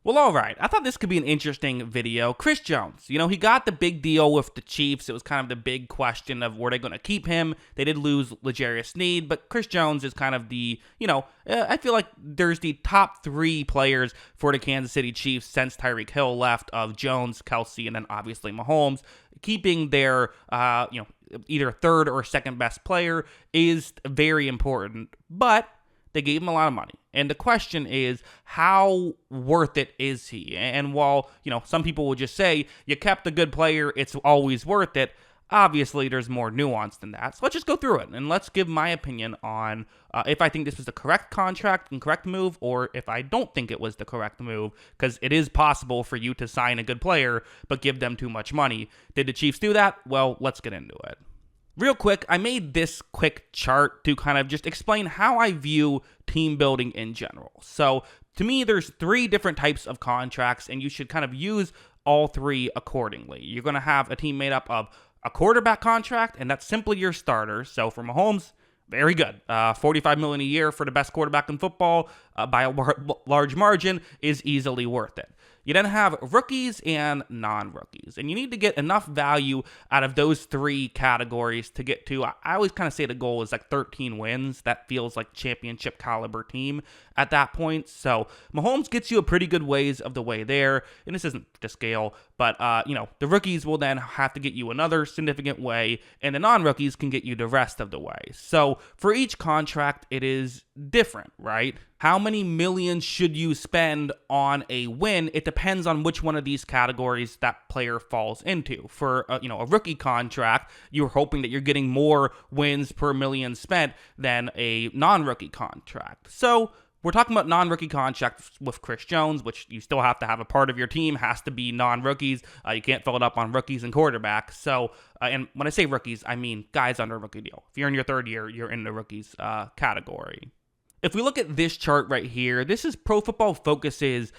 Well, all right. I thought this could be an interesting video. Chris Jones, he got the big deal with the Chiefs. It was kind of the big question of were they going to keep him? They did lose L'Jarius Sneed, but Chris Jones is kind of the, I feel like there's the top three players for the Kansas City Chiefs since Tyreek Hill left of Jones, Kelsey, and then obviously Mahomes. Keeping their, either third or second best player is very important, but they gave him a lot of money. And the question is, how worth it is he? And while, some people will just say, you kept a good player, it's always worth it, obviously there's more nuance than that. So let's just go through it, and let's give my opinion on if I think this was the correct contract and correct move, or if I don't think it was the correct move, because it is possible for you to sign a good player, but give them too much money. Did the Chiefs do that? Well, let's get into it. Real quick, I made this quick chart to kind of just explain how I view team building in general. So to me, there's three different types of contracts, and you should kind of use all three accordingly. You're going to have a team made up of a quarterback contract, and that's simply your starters. So for Mahomes, very good. $45 million a year for the best quarterback in football by a large margin is easily worth it. You then have rookies and non-rookies, and you need to get enough value out of those three categories to get to, I always kind of say the goal is like 13 wins. That feels like championship caliber team at that point. So Mahomes gets you a pretty good ways of the way there, and this isn't to scale, but the rookies will then have to get you another significant way, and the non-rookies can get you the rest of the way. So for each contract, it is different, right? How many millions should you spend on a win? It depends on which one of these categories that player falls into. For a rookie contract, you're hoping that you're getting more wins per million spent than a non-rookie contract. So we're talking about non-rookie contracts with Chris Jones, which you still have to have a part of your team, has to be non-rookies. You can't fill it up on rookies and quarterbacks. So, and when I say rookies, I mean guys under a rookie deal. If you're in your third year, you're in the rookies category. If we look at this chart right here, this is Pro Football Focus's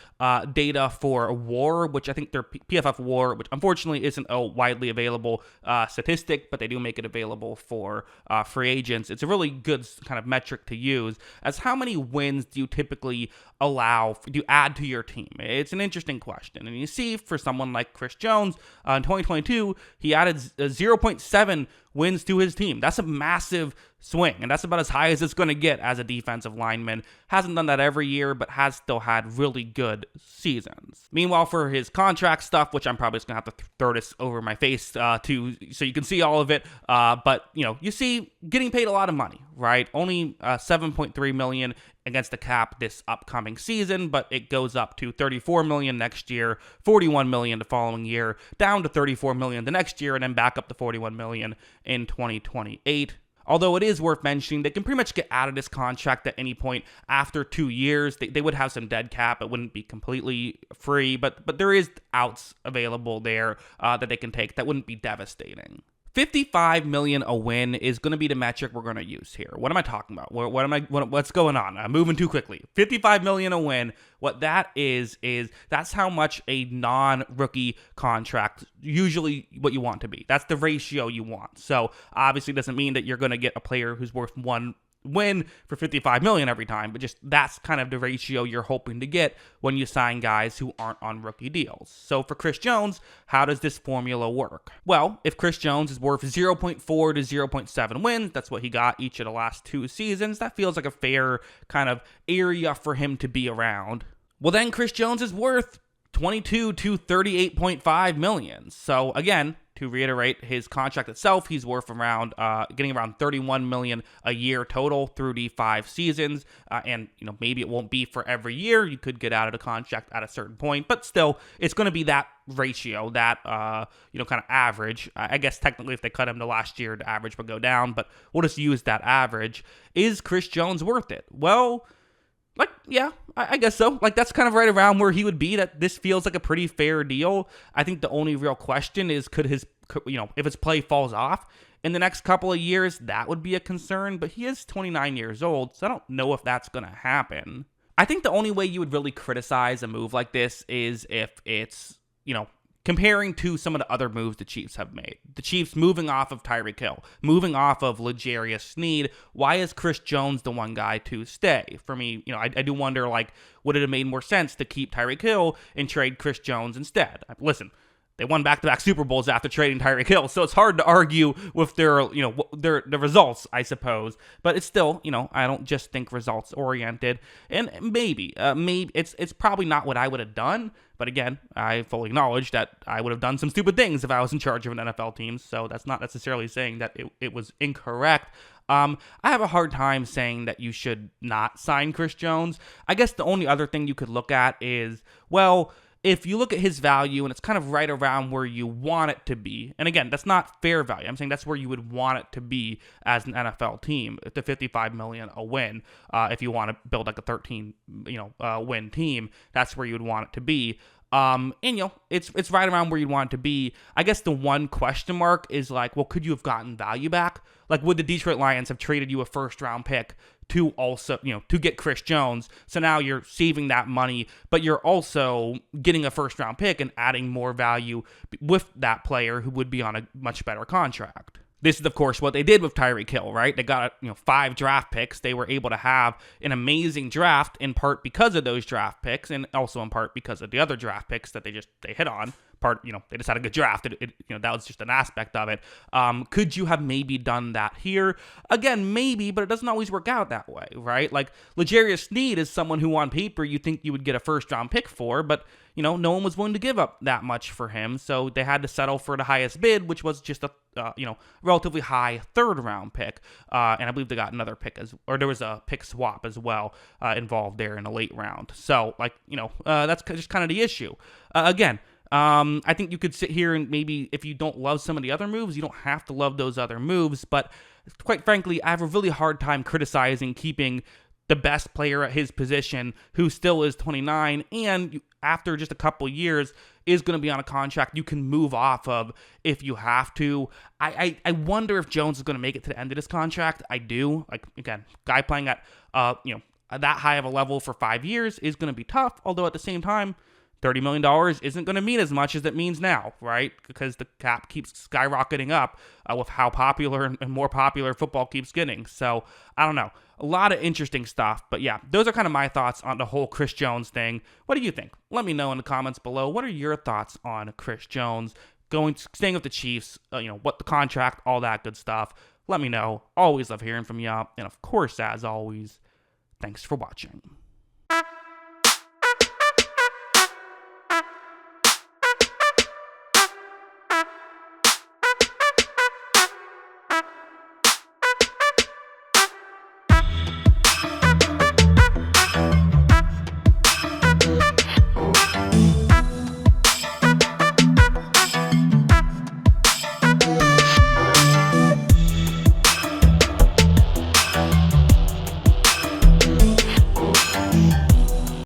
data for WAR, which I think they're PFF War, which unfortunately isn't a widely available statistic, but they do make it available for free agents. It's a really good kind of metric to use as how many wins do you typically do you add to your team? It's an interesting question. And you see for someone like Chris Jones, in 2022, he added 0.7 wins to his team. That's a massive swing, and that's about as high as it's going to get as a defensive lineman. Hasn't done that every year, but has still had really good seasons. Meanwhile, for his contract stuff, which I'm probably just going to have to throw this over my face so you can see all of it, but you see getting paid a lot of money, right? Only $7.3 million against the cap this upcoming season, but it goes up to $34 million next year, $41 million the following year, down to $34 million the next year, and then back up to $41 million in 2028. Although it is worth mentioning, they can pretty much get out of this contract at any point after 2 years. They would have some dead cap. It wouldn't be completely free, but there is outs available there that they can take that wouldn't be devastating. $55 million a win is going to be the metric we're going to use here. What am I talking about? What's going on? I'm moving too quickly. $55 million a win. What that is that's how much a non-rookie contract usually what you want to be. That's the ratio you want. So obviously it doesn't mean that you're going to get a player who's worth one win for $55 million every time, but just that's kind of the ratio you're hoping to get when you sign guys who aren't on rookie deals. So for Chris Jones, how does this formula work? Well, if Chris Jones is worth 0.4 to 0.7 wins, that's what he got each of the last 2 seasons, that feels like a fair kind of area for him to be around. Well, then Chris Jones is worth 22 to 38.5 million. So again, to reiterate, his contract itself, he's worth getting around $31 million a year total through the 5 seasons. And maybe it won't be for every year. You could get out of the contract at a certain point, but still, it's going to be that ratio, that kind of average. I guess technically, if they cut him to last year, the average would go down. But we'll just use that average. Is Chris Jones worth it? Well, yeah, I guess so. That's kind of right around where he would be. That this feels like a pretty fair deal. I think the only real question is if his play falls off in the next couple of years, that would be a concern. But he is 29 years old, so I don't know if that's going to happen. I think the only way you would really criticize a move like this is if it's, comparing to some of the other moves the Chiefs have made. The Chiefs moving off of Tyreek Hill, moving off of L'Jarius Sneed. Why is Chris Jones the one guy to stay? For me, I do wonder, like, would it have made more sense to keep Tyreek Hill and trade Chris Jones instead? Listen, they won back-to-back Super Bowls after trading Tyreek Hill, so it's hard to argue with their results, I suppose. But it's still, I don't just think results-oriented. And maybe it's probably not what I would have done. But again, I fully acknowledge that I would have done some stupid things if I was in charge of an NFL team. So that's not necessarily saying that it was incorrect. I have a hard time saying that you should not sign Chris Jones. I guess the only other thing you could look at is, well, if you look at his value and it's kind of right around where you want it to be, and again, that's not fair value. I'm saying that's where you would want it to be as an NFL team, the $55 million a win. If you want to build like a 13, win team, that's where you would want it to be. It's right around where you'd want it to be. I guess the one question mark is like, well, could you have gotten value back? Like, would the Detroit Lions have traded you a first-round pick to also, to get Chris Jones? So now you're saving that money, but you're also getting a first-round pick and adding more value with that player who would be on a much better contract. This is, of course, what they did with Tyreek Hill, right? They got 5 draft picks. They were able to have an amazing draft in part because of those draft picks, and also in part because of the other draft picks that they hit on. They just had a good draft. That was just an aspect of it. Could you have maybe done that here? Again, maybe, but it doesn't always work out that way, right? Like, L'Jarius Sneed is someone who on paper you think you would get a first-round pick for, but no one was willing to give up that much for him, so they had to settle for the highest bid, which was just a relatively high third-round pick, and I believe they got another pick or there was a pick swap as well involved there in a late round. So, that's just kind of the issue. Again, I think you could sit here and maybe if you don't love some of the other moves, you don't have to love those other moves, but quite frankly, I have a really hard time criticizing keeping the best player at his position who still is 29 and after just a couple years is going to be on a contract you can move off of if you have to. I wonder if Jones is going to make it to the end of this contract. I do. Again, guy playing at that high of a level for 5 years is going to be tough, although at the same time, $30 million isn't going to mean as much as it means now, right? Because the cap keeps skyrocketing up with how popular and more popular football keeps getting. So, I don't know. A lot of interesting stuff. But yeah, those are kind of my thoughts on the whole Chris Jones thing. What do you think? Let me know in the comments below. What are your thoughts on Chris Jones? Staying with the Chiefs, what the contract, all that good stuff. Let me know. Always love hearing from you. And of course, as always, thanks for watching.